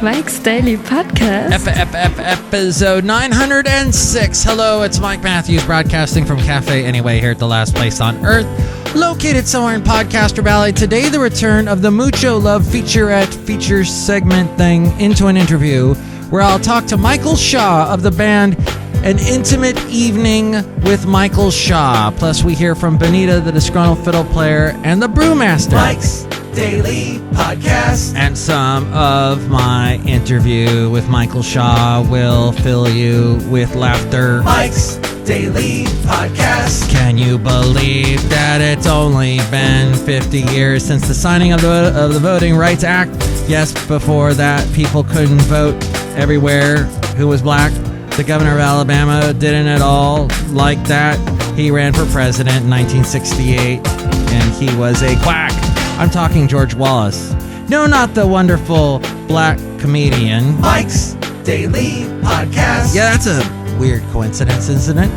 Mike's Daily Podcast. Episode 906. Hello, it's Mike Matthews broadcasting from Cafe Anyway here at the last place on earth, located somewhere in Podcaster Valley. Today, the return of the Mucho Love featurette feature segment thing into an interview where I'll talk to Michael Shaw of the band An Intimate Evening with Michael Shaw. Plus, we hear from Benita, the Disgruntled Fiddle Player, and the Brewmaster. Mike's Daily Podcast. And some of my interview with Michael Shaw will fill you with laughter. Mike's Daily Podcast. Can you believe that it's only been 50 years since the signing of the Voting Rights Act? Yes, before that, people couldn't vote everywhere who was black. The governor of Alabama didn't at all like that. He ran for president in 1968, and he was a quack. I'm talking George Wallace. No, not the wonderful black comedian. Mike's Daily Podcast. Yeah, that's a weird coincidence, isn't it?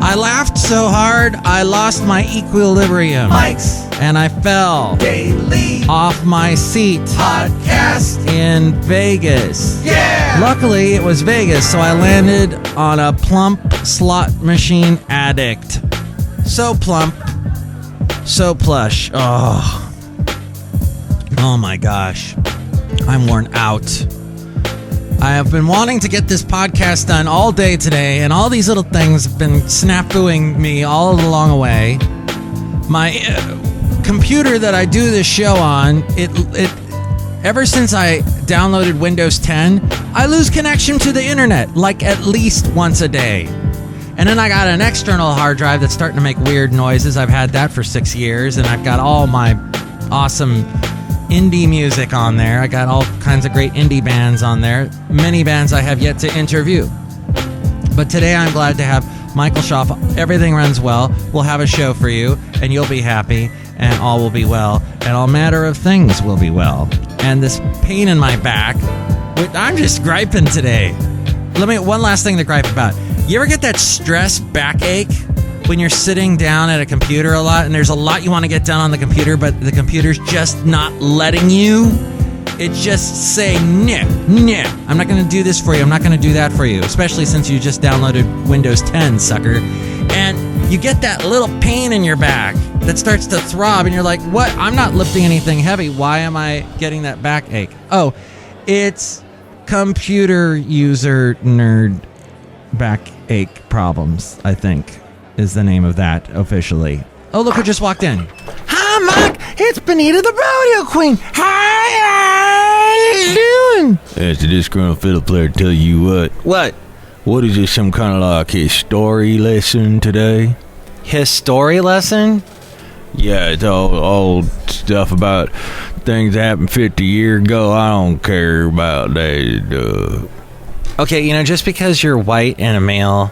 I laughed so hard, I lost my equilibrium. Mike's and I fell Daily off my seat Podcast in Vegas. Yeah! Luckily, it was Vegas, so I landed on a plump slot machine addict. So plump, so plush. Oh my gosh. I'm worn out. I have been wanting to get this podcast done all day today, and all these little things have been snafuing me all along the way. My computer that I do this show on, it ever since I downloaded Windows 10, I lose connection to the internet like at least once a day. And then I got an external hard drive that's starting to make weird noises. I've had that for 6 years, and I've got all my awesome indie music on there. I got all kinds of great indie bands on there. Many bands I have yet to interview. But today I'm glad to have Michael Shaw. Everything runs well. We'll have a show for you, and you'll be happy, and all will be well, and all matter of things will be well. And this pain in my back, I'm just griping today. One last thing to gripe about. You ever get that stress backache when you're sitting down at a computer a lot and there's a lot you want to get done on the computer, but the computer's just not letting you? It just say, no, I'm not going to do this for you. I'm not going to do that for you, especially since you just downloaded Windows 10, sucker. And you get that little pain in your back that starts to throb, and you're like, what? I'm not lifting anything heavy. Why am I getting that backache? Oh, it's computer user nerd backache problems, I think, is the name of that officially. Oh, look who just walked in. Hi, Mike. It's Benita, the rodeo queen. Hi, how you doing? That's the Disgruntled Fiddle Player. Tell you what. What? What is this, some kind of like history lesson today? History lesson? Yeah, it's all old stuff about things that happened 50 years ago. I don't care about that. Okay, just because you're white and a male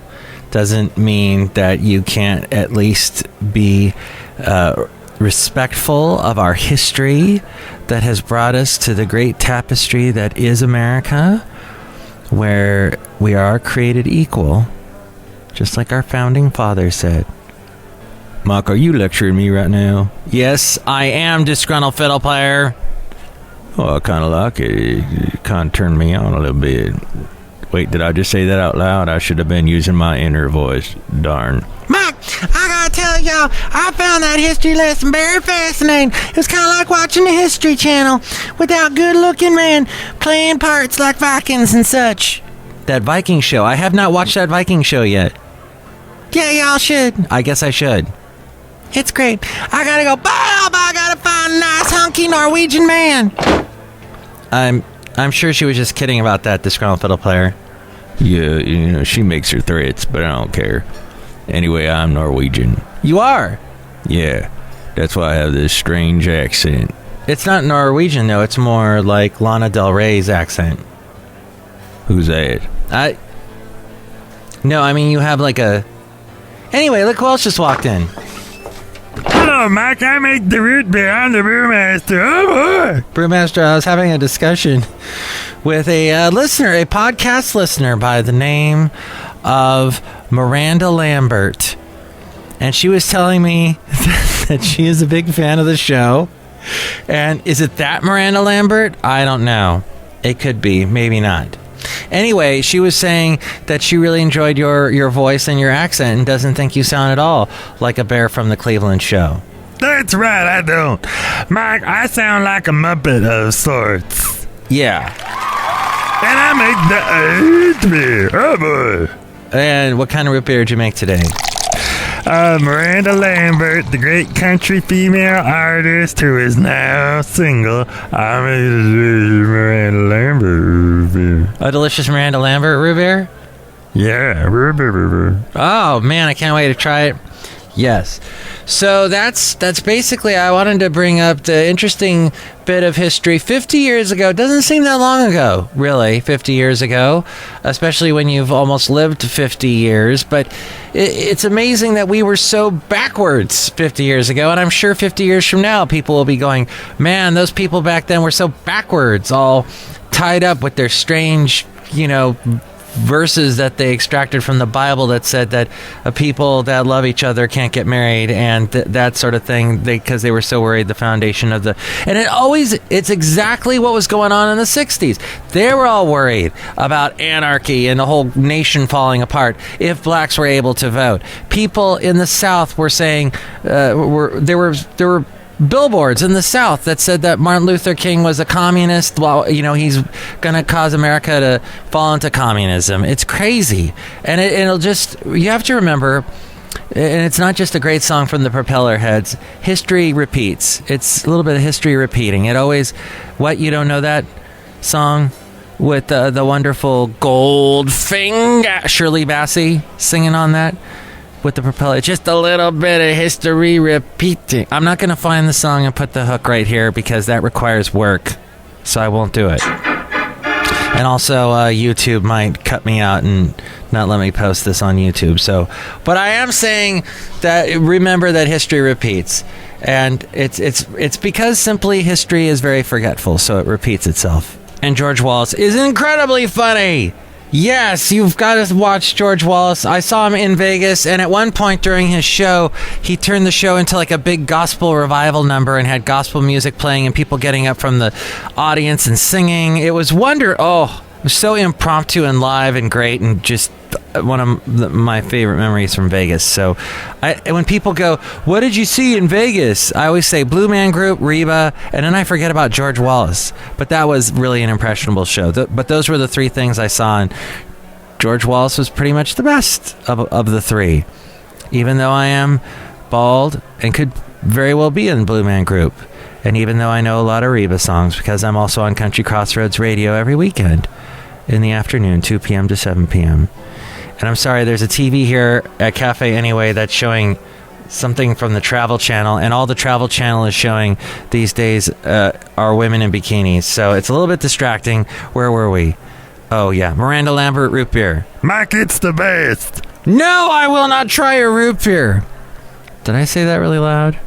doesn't mean that you can't at least be respectful of our history that has brought us to the great tapestry that is America, where we are created equal, just like our founding fathers said. Mike, are you lecturing me right now? Yes, I am, Disgruntled Fiddle Player. Oh, I kind of like it. It kind of turned me on a little bit. Wait, did I just say that out loud? I should have been using my inner voice. Darn. Mike, I gotta tell y'all, I found that history lesson very fascinating. It was kind of like watching the History Channel without good-looking men playing parts like Vikings and such. That Viking show. I have not watched that Viking show yet. Yeah, y'all should. I guess I should. It's great. I gotta go, Bob, I gotta find a nice hunky Norwegian man. I'm sure she was just kidding about that, Disgruntled Fiddle Player. Yeah, she makes her threats, but I don't care. Anyway, I'm Norwegian. You are? Yeah, that's why I have this strange accent. It's not Norwegian, though. It's more like Lana Del Rey's accent. Who's that? No, I mean, you have like a... Anyway, look who else just walked in. Hello, Mike. I make the root beer. I'm the Brewmaster. Oh, boy. Brewmaster, I was having a discussion with a listener, a podcast listener by the name of Miranda Lambert. And she was telling me that she is a big fan of the show. And is it that Miranda Lambert? I don't know. It could be, maybe not. Anyway, she was saying that she really enjoyed your voice and your accent and doesn't think you sound at all like a bear from the Cleveland show. That's right, I don't. Mike, I sound like a Muppet of sorts. Yeah. And I make the beer. Oh, boy. And what kind of root beer did you make today? Miranda Lambert, the great country female artist who is now single. I made a Miranda Lambert root beer. A delicious Miranda Lambert root beer? Yeah, root beer. Oh, man, I can't wait to try it. Yes. So that's basically, I wanted to bring up the interesting bit of history. 50 years ago, doesn't seem that long ago, really, 50 years ago, especially when you've almost lived 50 years. But it's amazing that we were so backwards 50 years ago. And I'm sure 50 years from now, people will be going, man, those people back then were so backwards, all tied up with their strange, verses that they extracted from the Bible that said that people that love each other can't get married and that sort of thing, because they were so worried the foundation of the... And it's exactly what was going on in the 60s. They were all worried about anarchy and the whole nation falling apart if blacks were able to vote. People in the South were saying... there were billboards in the South that said that Martin Luther King was a communist. Well, he's going to cause America to fall into communism. It's crazy. And it'll just, you have to remember, and it's not just a great song from the Propeller Heads. History repeats. It's a little bit of history repeating. It always, what, you don't know that song with the wonderful Goldfinger, Shirley Bassey singing on that? With the Propeller, just a little bit of history repeating. I'm not going to find the song and put the hook right here because that requires work, so I won't do it. And also, YouTube might cut me out and not let me post this on YouTube. But I am saying that remember that history repeats, and it's because simply history is very forgetful, so it repeats itself. And George Wallace is incredibly funny. Yes, you've got to watch George Wallace. I saw him in Vegas, and at one point during his show, he turned the show into like a big gospel revival number and had gospel music playing and people getting up from the audience and singing. It was it was so impromptu and live and great, and just one of my favorite memories from Vegas. So when people go, what did you see in Vegas? I always say Blue Man Group, Reba, and then I forget about George Wallace. But that was really an impressionable show. But those were the three things I saw, and George Wallace was pretty much the best of the three. Even though I am bald and could very well be in Blue Man Group. And even though I know a lot of Reba songs, because I'm also on Country Crossroads Radio every weekend in the afternoon, 2 p.m. to 7 p.m. And I'm sorry, there's a TV here at Cafe Anyway that's showing something from the Travel Channel, and all the Travel Channel is showing these days are women in bikinis. So it's a little bit distracting. Where were we? Oh, yeah. Miranda Lambert root beer. Mike, it's the best. No, I will not try a root beer. Did I say that really loud?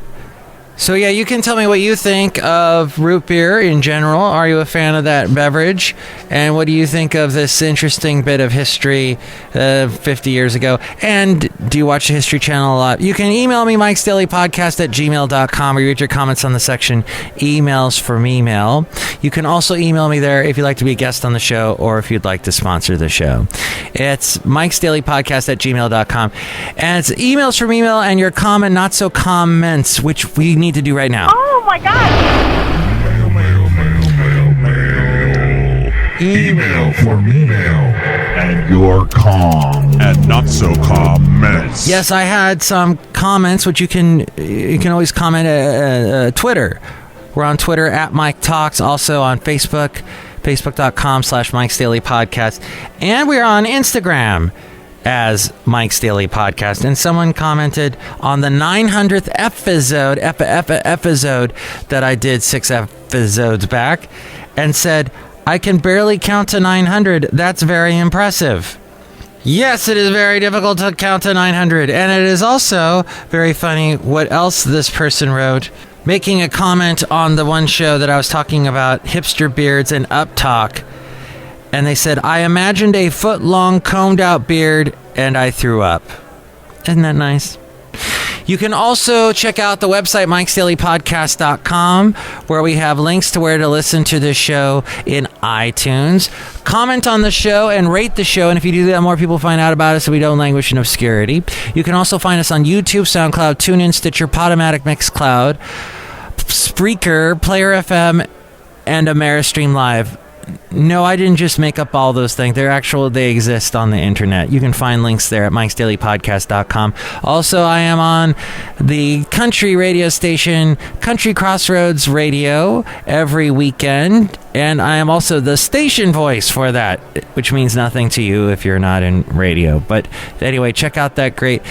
So, yeah, you can tell me what you think of root beer in general. Are you a fan of that beverage? And what do you think of this interesting bit of history 50 years ago? And do you watch the History Channel a lot? You can email me, mikesdailypodcast@gmail.com, or read your comments on the section Emails from Email. You can also email me there if you'd like to be a guest on the show or if you'd like to sponsor the show. It's mikesdailypodcast@gmail.com. And it's Emails from Email and your common, not so comments, which we need to do right now. Oh my God! Email from email and your and not so comments. Yes, I had some comments, which you can always comment at Twitter. We're on Twitter at Mike Talks, also on Facebook, facebook.com/Mike's Daily Podcast, and we're on Instagram as Mike's Daily Podcast. And someone commented on the 900th episode that I did 6 episodes back and said, I can barely count to 900. That's very impressive. Yes, it is very difficult to count to 900. And it is also very funny what else this person wrote, making a comment on the one show that I was talking about, hipster beards and uptalk. And they said, I imagined a foot-long combed-out beard, and I threw up. Isn't that nice? You can also check out the website, mikesdailypodcast.com, where we have links to where to listen to this show in iTunes. Comment on the show and rate the show, and if you do that, more people find out about us so we don't languish in obscurity. You can also find us on YouTube, SoundCloud, TuneIn, Stitcher, Podomatic, Mixcloud, Spreaker, Player FM, and Ameristream Live. No, I didn't just make up all those things. They exist on the internet. You can find links there at mikesdailypodcast.com. Also, I am on the country radio station, Country Crossroads Radio, every weekend. And I am also the station voice for that, which means nothing to you if you're not in radio. But anyway, check out they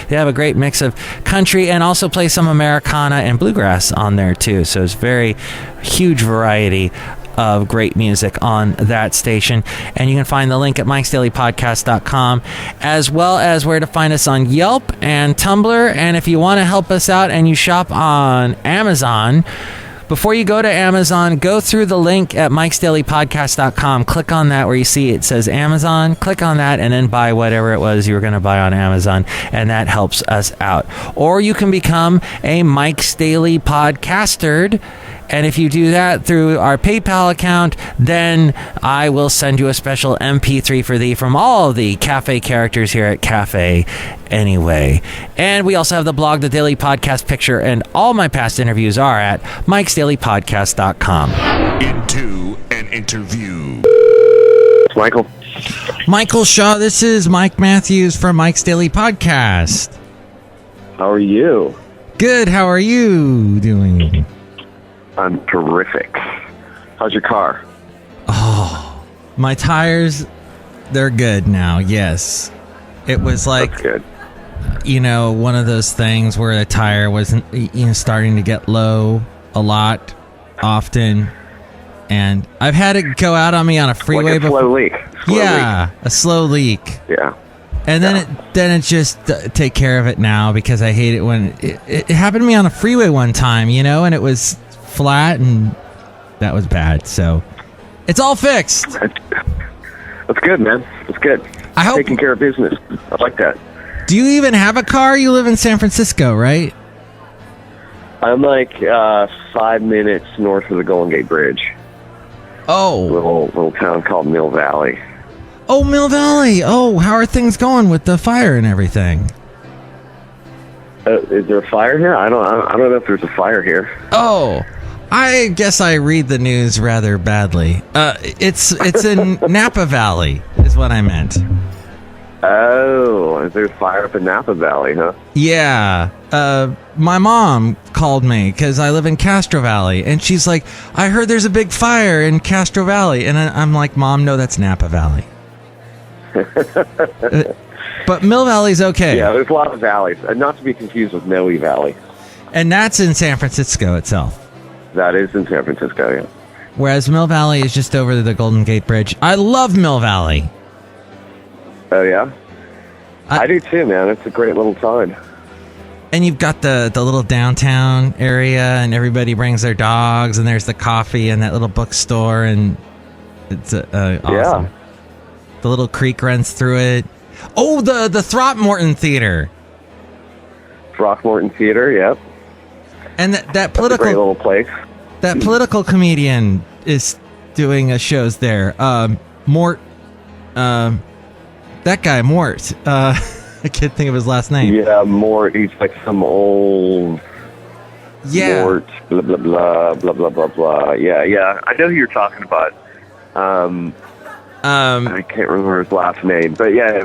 have a great mix of country and also play some Americana and bluegrass on there too. So it's very huge variety of great music on that station. And you can find the link at mikesdailypodcast.com, as well as where to find us on Yelp and Tumblr. And if you want to help us out and you shop on Amazon, before you go to Amazon, go through the link at mikesdailypodcast.com. Click on that where you see it says Amazon. Click on that and then buy whatever it was you were going to buy on Amazon, and that helps us out. Or you can become a Mike's Daily Podcaster. And if you do that through our PayPal account, then I will send you a special MP3 for thee from all the cafe characters here at Cafe Anyway. And we also have the blog, The Daily Podcast Picture, and all my past interviews are at mikesdailypodcast.com. Into an interview. Michael. Michael Shaw, this is Mike Matthews from Mike's Daily Podcast. How are you? Good, how are you doing? I'm terrific. How's your car? Oh, my tires, they're good now, yes. It was like, That's good. One of those things where the tire wasn't, starting to get low a lot, often. And I've had it go out on me on a freeway like a slow leak. A slow leak. Yeah. And then it just take care of it now, because I hate it when it happened to me on a freeway one time, and it was flat, and that was bad. So it's all fixed. That's good, man. That's good. I hope taking care of business. I like that. Do you even have a car? You live in San Francisco, right? I'm like 5 minutes north of the Golden Gate Bridge. Oh, Little town called Mill Valley. Oh, Mill Valley. Oh, how are things going with the fire and everything? Is there a fire here? I don't know if there's a fire here. Oh, I guess I read the news rather badly. It's in Napa Valley, is what I meant. Oh, is there a fire up in Napa Valley, huh? Yeah. My mom called me because I live in Castro Valley, and she's like, I heard there's a big fire in Castro Valley. And I'm like, Mom, no, that's Napa Valley. But Mill Valley's okay. Yeah, there's a lot of valleys. Not to be confused with Noe Valley. And that's in San Francisco itself. That is in San Francisco, yeah. Whereas Mill Valley is just over the Golden Gate Bridge. I love Mill Valley. Oh, yeah? I do too, man. It's a great little town. And you've got the little downtown area, and everybody brings their dogs, and there's the coffee and that little bookstore, and it's awesome. Yeah. The little creek runs through it. Oh, the Throckmorton Theater. Throckmorton Theater, yep. And that That's political a great little place. That political comedian is doing shows there. Mort, that guy Mort. I can't think of his last name. Yeah, Mort. He's like some old. Yeah. Mort. Blah blah blah blah blah blah blah. Yeah. I know who you're talking about. I can't remember his last name, but yeah.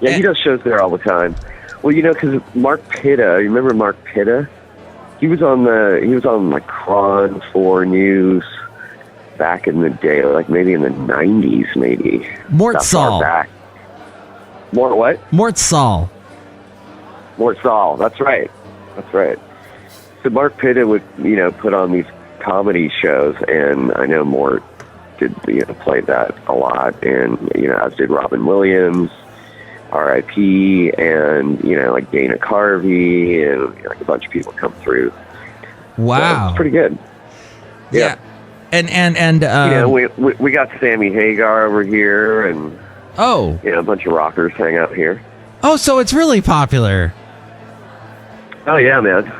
He does shows there all the time. Well, because Mark Pitta. You remember Mark Pitta? He was on like Cron 4 News back in the day, like maybe in the 90s, maybe. Mort Saul. Mort what? Mort Saul. Mort Saul. That's right. So Mark Pitta would, put on these comedy shows, and I know Mort did, play that a lot, and as did Robin Williams, R.I.P., and like Dana Carvey, and like a bunch of people come through. Wow, so it's pretty good. Yeah. And we got Sammy Hagar over here, and a bunch of rockers hang out here. Oh, so it's really popular. Oh yeah, man.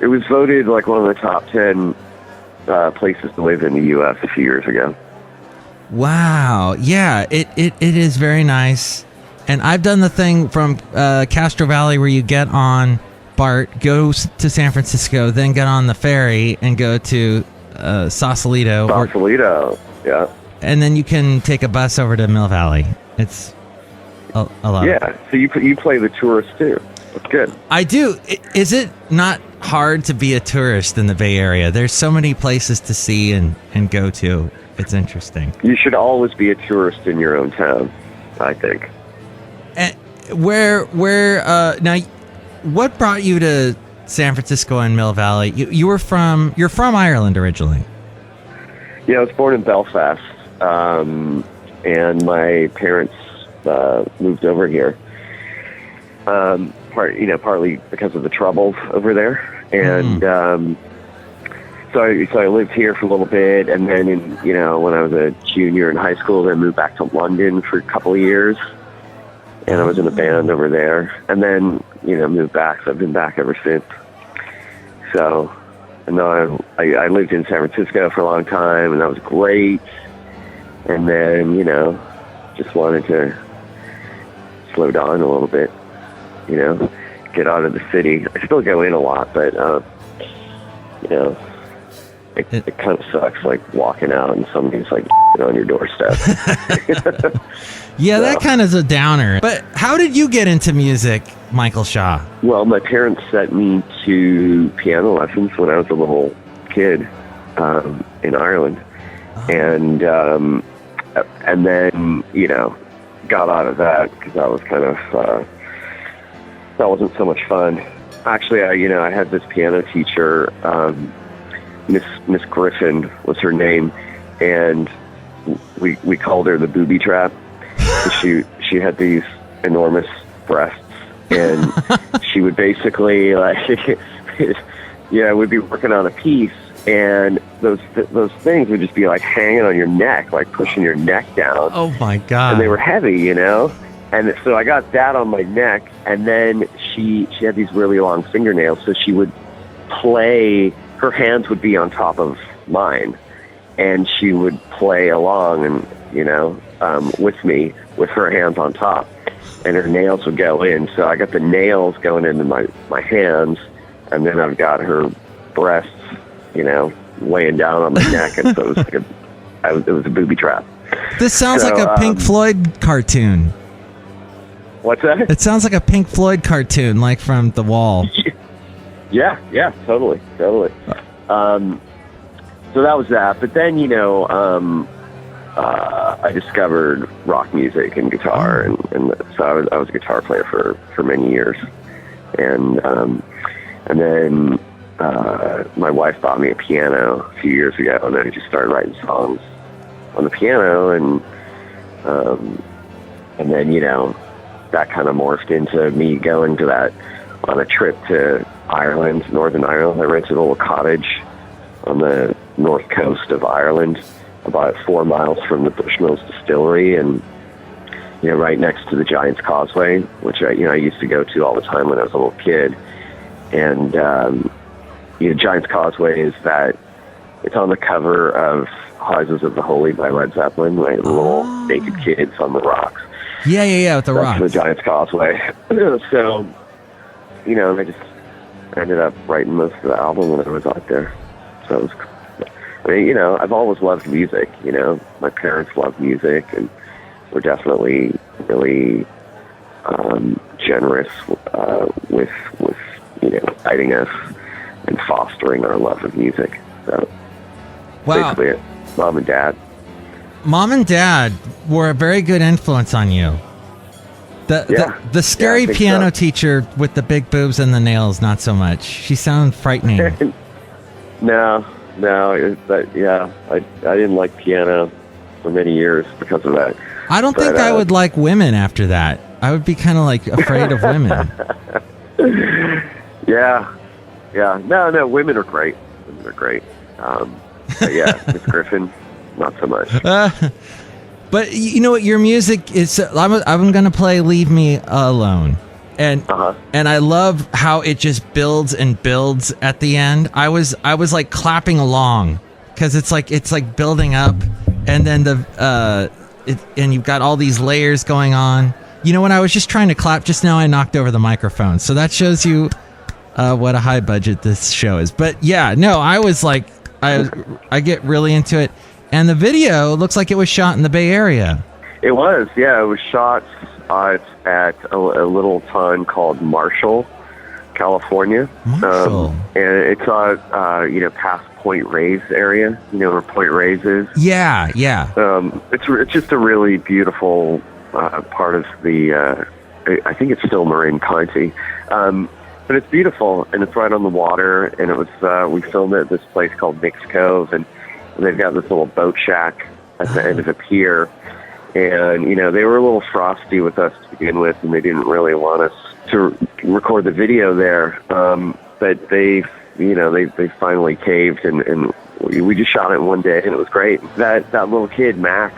It was voted like one of the top 10 places to live in the U.S. a few years ago. Wow. Yeah, it is very nice. And I've done the thing from Castro Valley where you get on BART, go to San Francisco, then get on the ferry and go to Sausalito. Sausalito, yeah. And then you can take a bus over to Mill Valley. It's a lot. Yeah, so you play the tourist too. That's good. I do. Is it not hard to be a tourist in the Bay Area? There's so many places to see and go to. It's interesting. You should always be a tourist in your own town, I think. And where now? What brought you to San Francisco and Mill Valley? You're from Ireland originally. Yeah, I was born in Belfast, and my parents moved over here. Partly because of the troubles over there, and so I lived here for a little bit, and then when I was a junior in high school, I moved back to London for a couple of years, and I was in a band over there, and then moved back. So I've been back ever since. So, and then I lived in San Francisco for a long time, and that was great. And then just wanted to slow down a little bit. Get out of the city. I still go in a lot, but it kind of sucks, like walking out and somebody's like on your doorstep. Yeah, that kind of is a downer. But how did you get into music, Michael Shaw? Well, my parents sent me to piano lessons when I was a little kid in Ireland, and then got out of that because that was kind of that wasn't so much fun. Actually, I had this piano teacher, Miss Griffin was her name, and we called her the booby trap. She had these enormous breasts, and she would basically we'd be working on a piece, and those things would just be like hanging on your neck, like pushing your neck down. Oh my God! And they were heavy, And so I got that on my neck, and then she had these really long fingernails, so she would play, her hands would be on top of mine, and she would play along and, with me with her hands on top, and her nails would go in. So I got the nails going into my hands, and then I've got her breasts, weighing down on my neck, and so it was like it was a booby trap. This sounds like a Pink Floyd cartoon. What's that? It sounds like a Pink Floyd cartoon, like from The Wall. Yeah, totally. So that was that. But then, I discovered rock music and guitar, and so I was a guitar player for many years. And then my wife bought me a piano a few years ago, and I just started writing songs on the piano, and then, that kind of morphed into me going to that on a trip to Ireland, Northern Ireland. I rented a little cottage on the north coast of Ireland, about 4 miles from the Bushmills distillery, and right next to the Giant's Causeway, which I used to go to all the time when I was a little kid. And Giant's Causeway is that it's on the cover of Houses of the Holy by Led Zeppelin, like little naked kids on the rocks. Yeah, with the rocks. That's the Giant's Causeway. So, I just ended up writing most of the album when I was out there. So it was, I've always loved music. My parents loved music, and were definitely really generous with guiding us and fostering our love of music. So, basically it. Mom and Dad. Mom and Dad were a very good influence on you. The scary piano teacher with the big boobs and the nails, not so much. She sounded frightening. No, I didn't like piano for many years because of that. I don't think I would like women after that. I would be kind of like afraid of women. Yeah. No, women are great. But yeah, Miss Griffin, not so much. But you know what? Your music is. I'm going to play "Leave Me Alone," And and I love how it just builds and builds at the end. I was like clapping along because it's like building up, and then and you've got all these layers going on. You know, when I was just trying to clap just now, I knocked over the microphone. So that shows you what a high budget this show is. But yeah, no, I was like, I get really into it. And the video looks like it was shot in the Bay Area. It was, yeah. It was shot at a little town called Marshall, California. Marshall. And it's past Point Reyes area, you know where Point Reyes is? Yeah. It's just a really beautiful part of the, I think it's still Marin County. But it's beautiful, and it's right on the water, and it was, we filmed it at this place called Mixcloud, and they've got this little boat shack at the end of a pier. And, you know, they were a little frosty with us to begin with, and they didn't really want us to record the video there. But they finally caved, and we just shot it in one day, and it was great. That little kid, Max,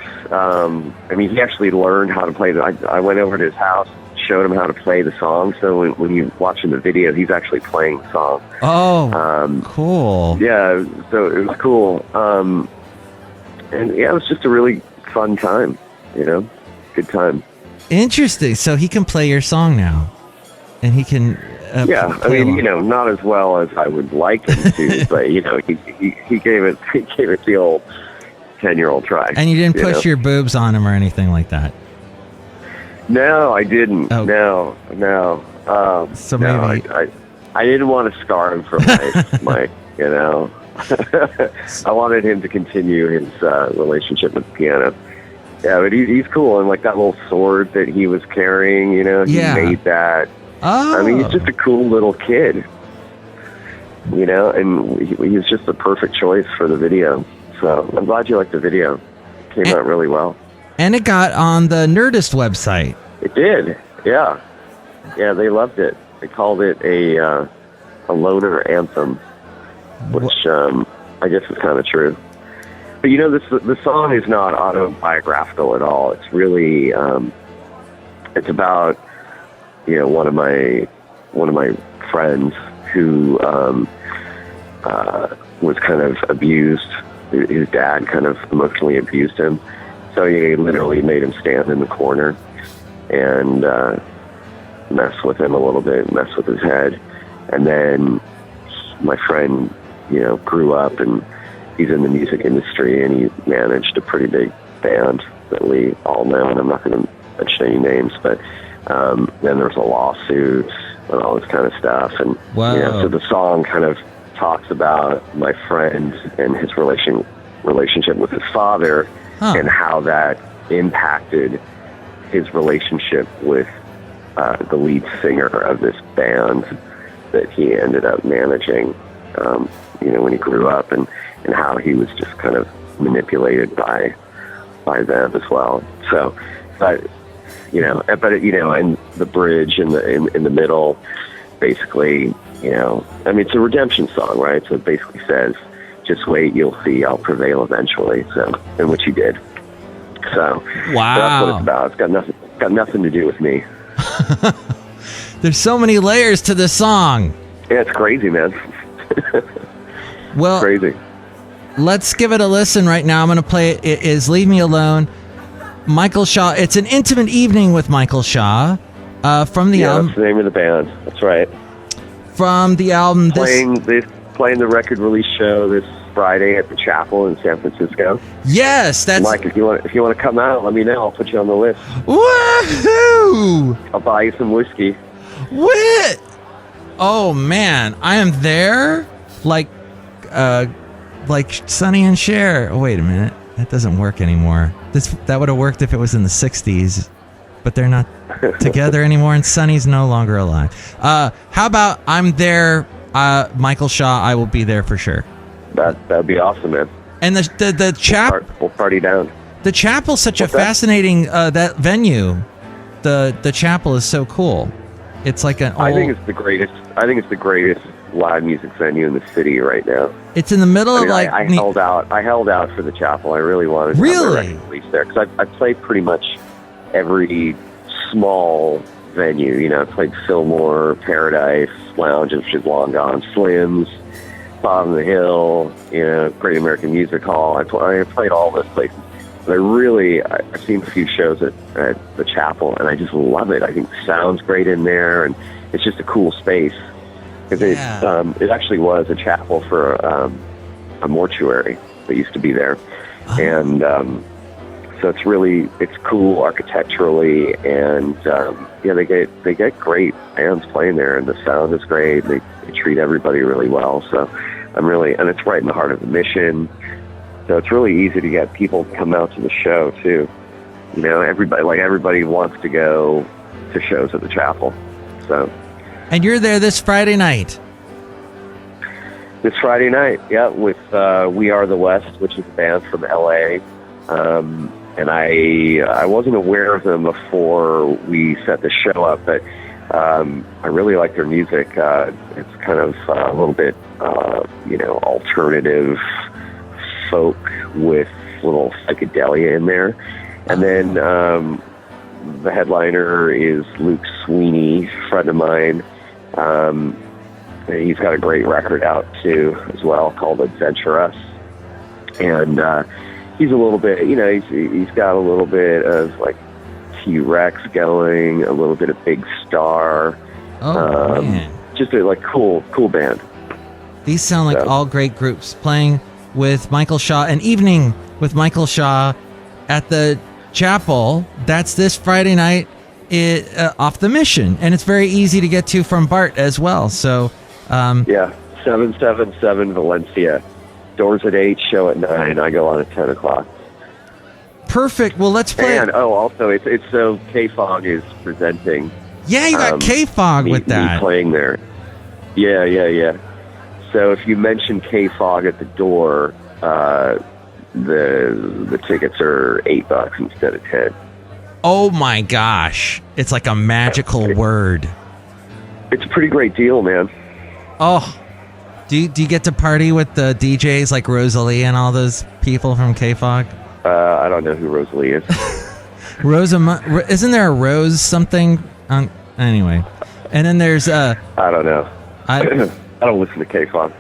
he actually learned how to play. I went over to his house, showed him how to play the song. So when you're watching the video, he's actually playing the song. Oh, cool. Yeah, so it was cool. And yeah, it was just a really fun time. You know, good time. Interesting. So he can play your song now, and he can. Not as well as I would like him to, but you know, he gave it the old 10-year-old try. And you didn't push your boobs on him or anything like that. No, I didn't. Oh. No. So no, maybe I didn't want to scar him for my you know. I wanted him to continue his relationship with the piano. Yeah, but he's cool, and like that little sword that he was carrying, you know, he made that. Oh. I mean, he's just a cool little kid, you know, and he's just the perfect choice for the video. So I'm glad you liked the video. It came out really well. And it got on the Nerdist website. It did, yeah. Yeah, they loved it. They called it a loner anthem, which I guess is kind of true. But you know, the song is not autobiographical at all. It's really, it's about, you know, one of my friends who was kind of abused. His dad kind of emotionally abused him, so he literally made him stand in the corner and mess with him a little bit, mess with his head. And then my friend, you know, grew up, and he's in the music industry, and he managed a pretty big band that we all know, and I'm not going to mention any names, but then there's a lawsuit and all this kind of stuff. And wow. You know, so the song kind of talks about my friend and his relationship with his father, and how that impacted his relationship with the lead singer of this band that he ended up managing, you know, when he grew up, and how he was just kind of manipulated by them as well. So, but and the bridge in the middle, basically, you know, I mean, it's a redemption song, right? So it basically says, "Just wait, you'll see, I'll prevail eventually." So, and which he did. So, wow, so that's what it's about. It's got nothing to do with me. There's so many layers to this song. Yeah, it's crazy, man. Well, crazy. Let's give it a listen right now. I'm going to play it. It is "Leave Me Alone." Michael Shaw. It's an intimate evening with Michael Shaw from the album. That's the name of the band. That's right. From the album. Playing the record release show this Friday at the Chapel in San Francisco. Yes, that's. Mike, if you want to come out, let me know. I'll put you on the list. Woohoo! I'll buy you some whiskey. What? Oh man, I am there. Like Sonny and Cher. Oh, wait a minute. That doesn't work anymore. That would have worked if it was in the 60s, but they're not together anymore, and Sonny's no longer alive. How about I'm there, Michael Shaw? I will be there for sure. That'd be awesome, man. And the chapel. We'll party down. The chapel's such a fascinating that venue. The chapel is so cool. It's like an old. I think it's the greatest live music venue in the city right now. It's in the middle of like. I held out for the chapel. I really wanted to have a record release there, because I played pretty much every small venue. You know, I played Fillmore, Paradise Lounge, which is long gone, Slim's, Bottom of the Hill, you know, Great American Music Hall. I played all those places. But I've seen a few shows at the Chapel, and I just love it. I think the sound's great in there, and it's just a cool space. Because it actually was a chapel for a mortuary that used to be there. And so it's cool architecturally, and they get great bands playing there, and the sound is great. They treat everybody really well. So and it's right in the heart of the Mission. So it's really easy to get people to come out to the show too. You know, everybody wants to go to shows at the Chapel. So. And you're there this Friday night. This Friday night, yeah, with We Are the West, which is a band from L.A. And I wasn't aware of them before we set the show up, but I really like their music. It's kind of a little bit, alternative folk with a little psychedelia in there. And then the headliner is Luke Sweeney, a friend of mine. He's got a great record out too, as well, called Adventure Us. And he's a little bit, he's got a little bit of like T-Rex going, a little bit of Big Star. Oh, man. Just a cool band. These sound like all great groups. Playing with Michael Shaw, an evening with Michael Shaw at the Chapel. That's this Friday night off the Mission. And it's very easy to get to from BART as well. So, 777 Valencia. Doors at 8, show at 9. I go on at 10 o'clock. Perfect. Well, let's play. And, also, it's so K-Fog is presenting. Yeah, you got K-Fog with that. Me playing there. Yeah. So if you mention K-Fog at the door, the tickets are $8 instead of 10. Oh my gosh. It's like a magical word. It's a pretty great deal, man. Oh. Do you get to party with the DJs like Rosalie and all those people from K-Fog? I don't know who Rosalie is. Isn't there a Rose something? Anyway. And then there's I don't know. I don't listen to K-Fog.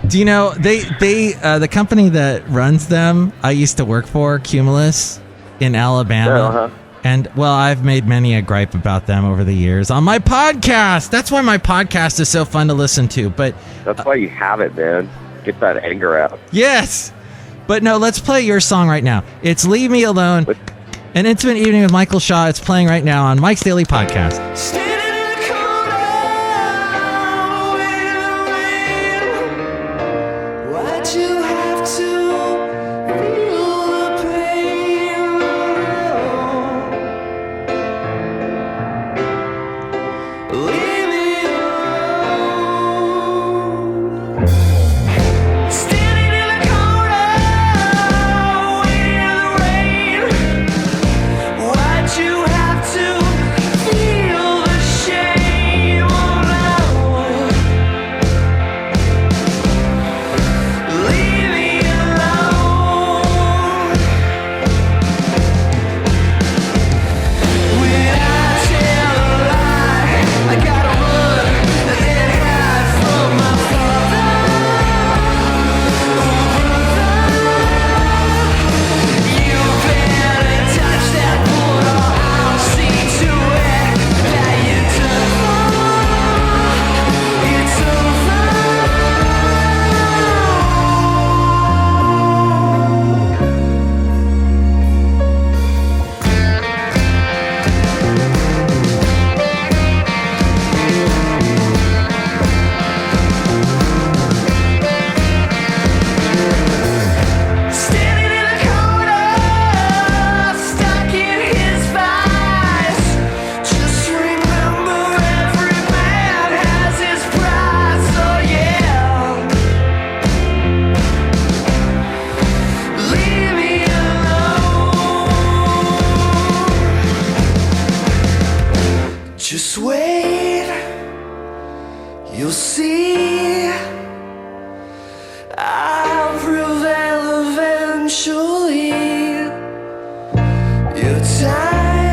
Do you know they the company that runs them I used to work for, Cumulus in Alabama. And well, I've made many a gripe about them over the years on my podcast. That's why my podcast is so fun to listen to. But that's why you have it, man. Get that anger out. Yes. But no, let's play your song right now. It's Leave Me Alone. An Intimate Evening with Michael Shaw. It's playing right now on Mike's Daily Podcast. Your time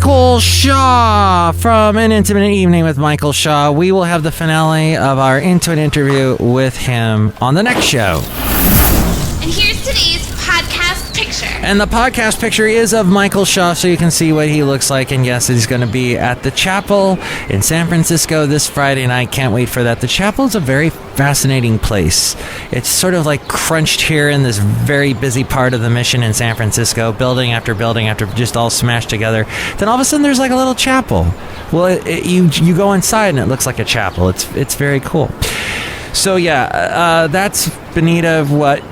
Michael Shaw from An Intimate Evening with Michael Shaw. We will have the finale of our intimate interview with him on the next show. And here's today's podcast picture. And the podcast picture is of Michael Shaw, so you can see what he looks like. And yes, he's going to be at the Chapel in San Francisco this Friday night. Can't wait for that. The Chapel is a very fascinating place. It's sort of like crunched here in this very busy part of the Mission in San Francisco, building after just all smashed together. Then all of a sudden there's like a little chapel. Well, you go inside and it looks like a chapel. It's very cool. So yeah, that's Benita. What?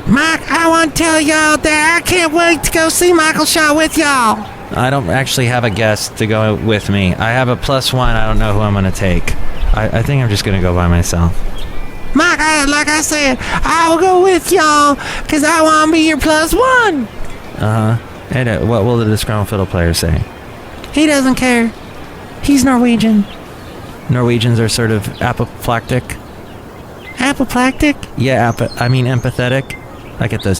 Mike, I want to tell y'all that I can't wait to go see Michael Shaw with y'all. I don't actually have a guest to go with me. I have a +1. I don't know who I'm going to take. I think I'm just going to go by myself. Mike, like I said, I will go with y'all because I want to be your +1. Hey, what will the Disgruntled Fiddle Player say? He doesn't care. He's Norwegian. Norwegians are sort of apoplectic. Apoplectic? Yeah, empathetic. I get those